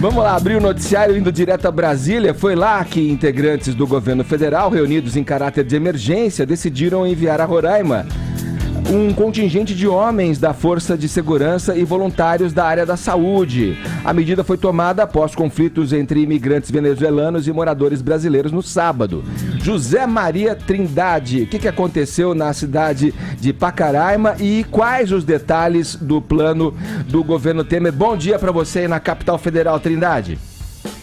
Vamos lá, abrir o noticiário indo direto a Brasília. Foi lá que integrantes do governo federal, reunidos em caráter de emergência, decidiram enviar a Roraima um contingente de homens da Força de Segurança e voluntários da área da saúde. A medida foi tomada após conflitos entre imigrantes venezuelanos e moradores brasileiros no sábado. José Maria Trindade, o que aconteceu na cidade de Pacaraima e quais os detalhes do plano do governo Temer? Bom dia para você aí na capital federal, Trindade.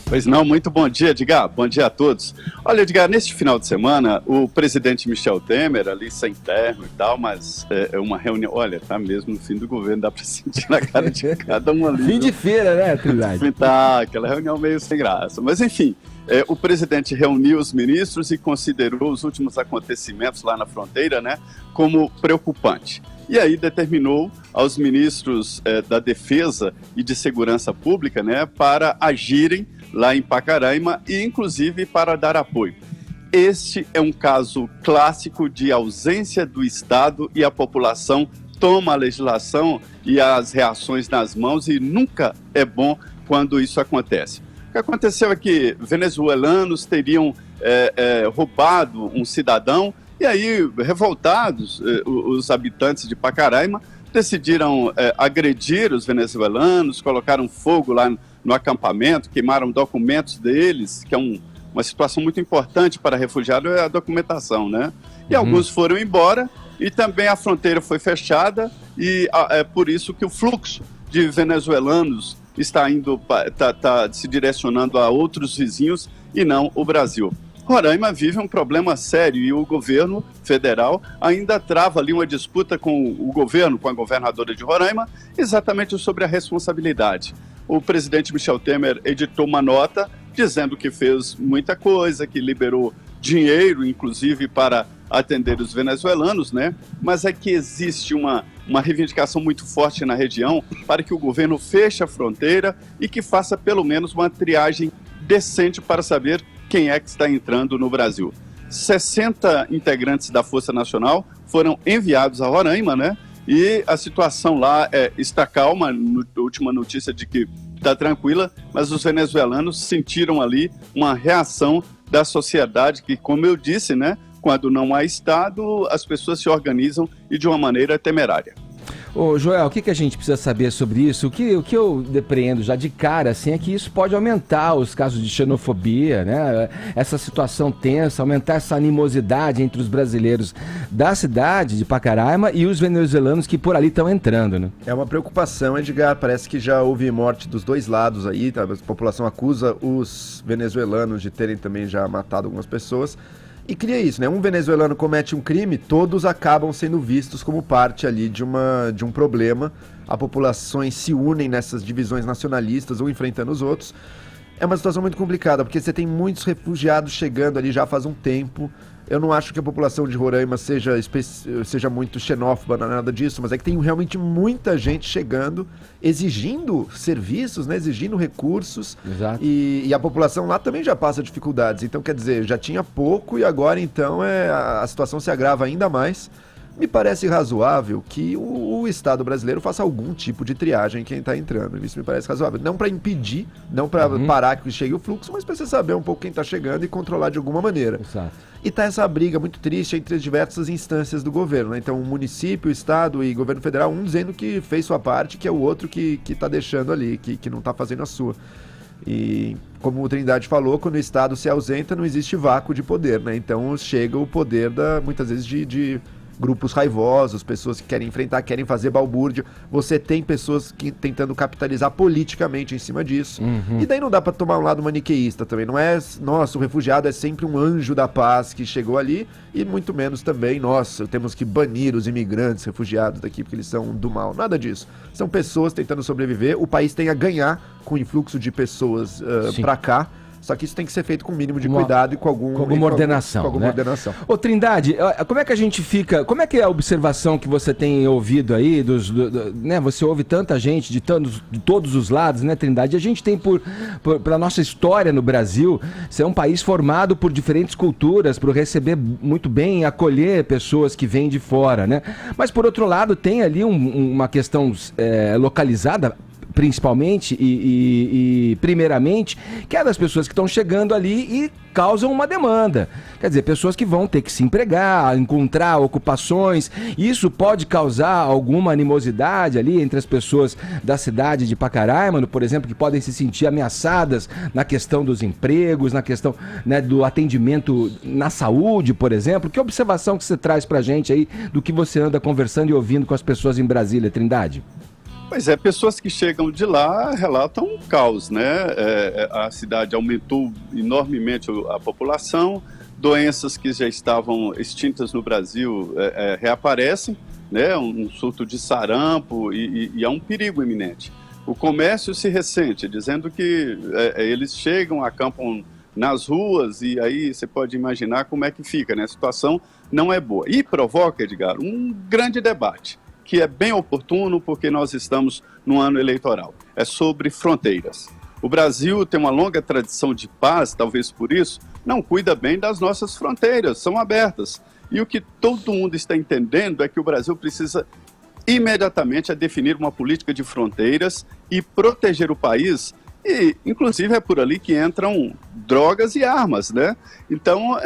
Pois não, muito bom dia, Edgar. Bom dia a todos. Olha, Edgar, neste final de semana, o presidente Michel Temer, ali sem terno e tal, mas é uma reunião... Olha, tá mesmo no fim do governo, dá para sentir na cara de cada um ali. Fim de feira, né, Trindade? Tá, aquela reunião meio sem graça. Mas, enfim, o presidente reuniu os ministros e considerou os últimos acontecimentos lá na fronteira, né, como preocupante. E aí determinou aos ministros da Defesa e de Segurança Pública, né, para agirem lá em Pacaraima e, inclusive, para dar apoio. Este é um caso clássico de ausência do Estado e a população toma a legislação e as reações nas mãos e nunca é bom quando isso acontece. O que aconteceu é que venezuelanos teriam roubado um cidadão e aí, revoltados, os habitantes de Pacaraima decidiram agredir os venezuelanos, colocaram fogo lá no acampamento, queimaram documentos deles, que é uma situação muito importante para refugiado, é a documentação, né? E alguns foram embora e também a fronteira foi fechada e é por isso que o fluxo de venezuelanos está se direcionando a outros vizinhos e não o Brasil. Roraima vive um problema sério e o governo federal ainda trava ali uma disputa com o governo, com a governadora de Roraima, exatamente sobre a responsabilidade. O presidente Michel Temer editou uma nota dizendo que fez muita coisa, que liberou dinheiro, inclusive, para atender os venezuelanos, né? Mas é que existe uma reivindicação muito forte na região para que o governo feche a fronteira e que faça pelo menos uma triagem decente para saber quem é que está entrando no Brasil. 60 integrantes da Força Nacional foram enviados a Roraima, né? E a situação lá está calma, a última notícia de que está tranquila, mas os venezuelanos sentiram ali uma reação da sociedade que, como eu disse, né? Quando não há Estado, as pessoas se organizam e de uma maneira temerária. Ô Joel, o que a gente precisa saber sobre isso? O que eu depreendo já de cara, assim, é que isso pode aumentar os casos de xenofobia, né? Essa situação tensa, aumentar essa animosidade entre os brasileiros da cidade de Pacaraima e os venezuelanos que por ali estão entrando, né? É uma preocupação, Edgar, parece que já houve morte dos dois lados aí, tá? A população acusa os venezuelanos de terem também já matado algumas pessoas. E cria isso, né? Um venezuelano comete um crime, todos acabam sendo vistos como parte ali de um problema. As populações se unem nessas divisões nacionalistas, um enfrentando os outros. É uma situação muito complicada, porque você tem muitos refugiados chegando ali já faz um tempo. Eu não acho que a população de Roraima seja muito xenófoba, não é nada disso, mas é que tem realmente muita gente chegando, exigindo serviços, né, exigindo recursos. Exato. E a população lá também já passa dificuldades. Então, quer dizer, já tinha pouco e agora, então, a situação se agrava ainda mais. Me parece razoável que o Estado brasileiro faça algum tipo de triagem em quem está entrando. Isso me parece razoável. Não para impedir, não para parar que chegue o fluxo, mas para você saber um pouco quem está chegando e controlar de alguma maneira. Exato. E está essa briga muito triste entre as diversas instâncias do governo, né? Então, o município, o Estado e o governo federal, um dizendo que fez sua parte, que é o outro que está deixando ali, que não está fazendo a sua. E, como o Trindade falou, quando o Estado se ausenta, não existe vácuo de poder, né? Então, chega o poder, muitas vezes, de grupos raivosos, pessoas que querem enfrentar, querem fazer balbúrdia. Você tem pessoas tentando capitalizar politicamente em cima disso. E daí não dá para tomar um lado maniqueísta também. Não é, nossa, o refugiado é sempre um anjo da paz que chegou ali, e muito menos também, nossa, temos que banir os imigrantes refugiados daqui porque eles são do mal. Nada disso. São pessoas tentando sobreviver. O país tem a ganhar com o influxo de pessoas para cá. Só que isso tem que ser feito com o mínimo de cuidado e com alguma ordenação. Com alguma ordenação. Ô Trindade, como é que a gente fica... Como é que é a observação que você tem ouvido aí, né? Você ouve tanta gente de todos os lados, né, Trindade? A gente tem, pela nossa história no Brasil, ser um país formado por diferentes culturas, por receber muito bem e acolher pessoas que vêm de fora, né? Mas, por outro lado, tem ali uma questão localizada, principalmente e primeiramente, que é das pessoas que estão chegando ali e causam uma demanda. Quer dizer, pessoas que vão ter que se empregar, encontrar ocupações. Isso pode causar alguma animosidade ali entre as pessoas da cidade de Pacaraima, por exemplo, que podem se sentir ameaçadas na questão dos empregos, na questão, né, do atendimento na saúde, por exemplo. Que observação que você traz pra gente aí do que você anda conversando e ouvindo com as pessoas em Brasília, Trindade? Pois é, pessoas que chegam de lá relatam um caos, né? A cidade aumentou enormemente a população, doenças que já estavam extintas no Brasil reaparecem, né? Um surto de sarampo e há um perigo iminente. O comércio se ressente, dizendo que eles chegam, acampam nas ruas e aí você pode imaginar como é que fica, né? A situação não é boa. E provoca, Edgar, um grande debate, que é bem oportuno porque nós estamos num ano eleitoral. É sobre fronteiras. O Brasil tem uma longa tradição de paz, talvez por isso, não cuida bem das nossas fronteiras, são abertas. E o que todo mundo está entendendo é que o Brasil precisa imediatamente definir uma política de fronteiras e proteger o país, e inclusive é por ali que entram drogas e armas, né? Então,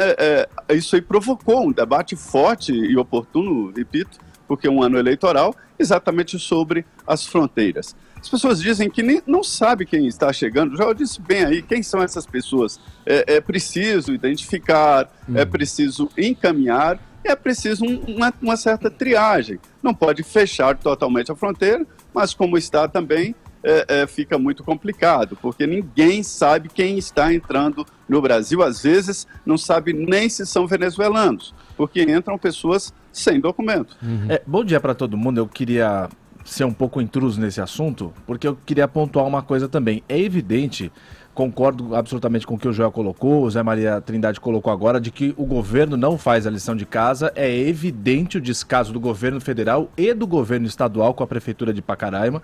isso aí provocou um debate forte e oportuno, repito, porque é um ano eleitoral, exatamente sobre as fronteiras. As pessoas dizem que não sabe quem está chegando, já eu disse bem aí, quem são essas pessoas? É preciso identificar, é preciso encaminhar, é preciso uma certa triagem. Não pode fechar totalmente a fronteira, mas como está também, fica muito complicado, porque ninguém sabe quem está entrando no Brasil, às vezes não sabe nem se são venezuelanos, porque entram pessoas sem documento. Bom dia para todo mundo. Eu queria ser um pouco intruso nesse assunto, porque eu queria pontuar uma coisa também. É evidente, concordo absolutamente com o que o Joel colocou, o Zé Maria Trindade colocou agora, de que o governo não faz a lição de casa. É evidente o descaso do governo federal e do governo estadual com a prefeitura de Pacaraima,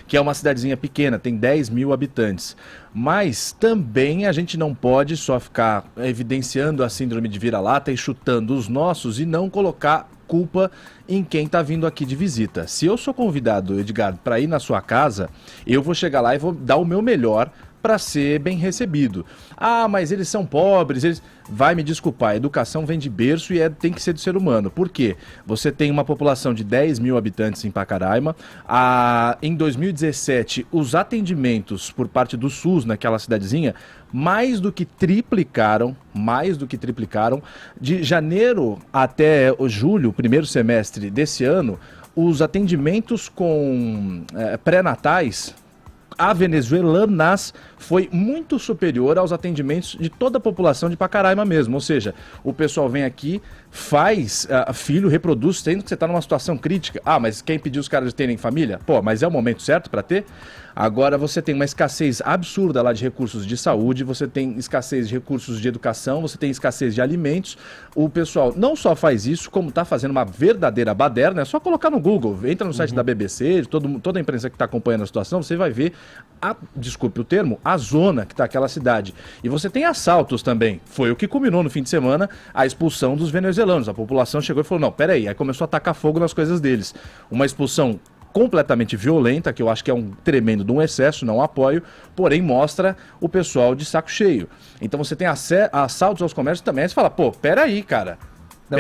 que é uma cidadezinha pequena, tem 10 mil habitantes. Mas também a gente não pode só ficar evidenciando a síndrome de vira-lata e chutando os nossos e não colocar culpa em quem está vindo aqui de visita. Se eu sou convidado, Edgar, para ir na sua casa, eu vou chegar lá e vou dar o meu melhor para ser bem recebido. Ah, mas eles são pobres, Vai me desculpar, a educação vem de berço e tem que ser do ser humano. Por quê? Você tem uma população de 10 mil habitantes em Pacaraima. Em 2017, os atendimentos por parte do SUS naquela cidadezinha mais do que triplicaram. De janeiro até julho, primeiro semestre desse ano, os atendimentos com pré-natais a venezuelanas foi muito superior aos atendimentos de toda a população de Pacaraima mesmo. Ou seja, o pessoal vem aqui, faz filho, reproduz, sendo que você está numa situação crítica. Ah, mas quem pediu os caras terem família? Pô, mas é o momento certo para ter? Agora você tem uma escassez absurda lá de recursos de saúde, você tem escassez de recursos de educação, você tem escassez de alimentos. O pessoal não só faz isso, como está fazendo uma verdadeira baderna. É só colocar no Google, entra no site da BBC, toda a imprensa que está acompanhando a situação, você vai ver, desculpe o termo, a zona que está aquela cidade. E você tem assaltos também. Foi o que culminou no fim de semana a expulsão dos venezuelanos. A população chegou e falou, não, peraí, aí começou a tacar fogo nas coisas deles. Uma expulsão completamente violenta, que eu acho que é um tremendo de um excesso, não apoio, porém mostra o pessoal de saco cheio. Então você tem assaltos aos comércios também, aí você fala, pô, peraí, cara. Não,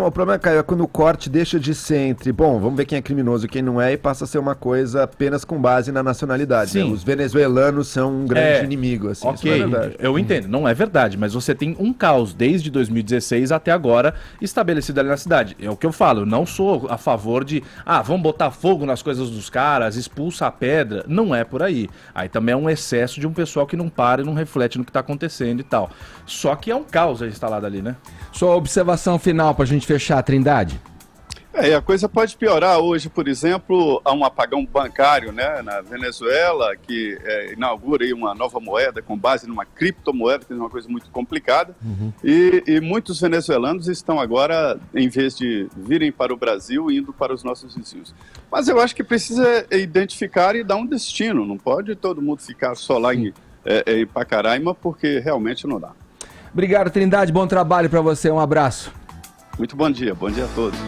o problema, Caio, é quando o corte deixa de ser entre, bom, vamos ver quem é criminoso e quem não é, e passa a ser uma coisa apenas com base na nacionalidade. Né? Os venezuelanos são um grande inimigo, assim. Ok, isso não é verdade. Eu entendo, não é verdade, mas você tem um caos desde 2016 até agora estabelecido ali na cidade. É o que eu falo, eu não sou a favor de, vamos botar fogo nas coisas dos caras, expulsa a pedra. Não é por aí. Aí também é um excesso de um pessoal que não para e não reflete no que está acontecendo e tal. Só que é um caos instalado ali, né? Sua observação final para a gente fechar, Trindade. A coisa pode piorar. Hoje, por exemplo, há um apagão bancário, né, na Venezuela, que inaugura aí uma nova moeda com base numa criptomoeda, que é uma coisa muito complicada. E muitos venezuelanos estão agora, em vez de virem para o Brasil, indo para os nossos vizinhos. Mas eu acho que precisa identificar e dar um destino. Não pode todo mundo ficar só lá em Pacaraima, porque realmente não dá. Obrigado, Trindade. Bom trabalho para você. Um abraço. Muito bom dia a todos.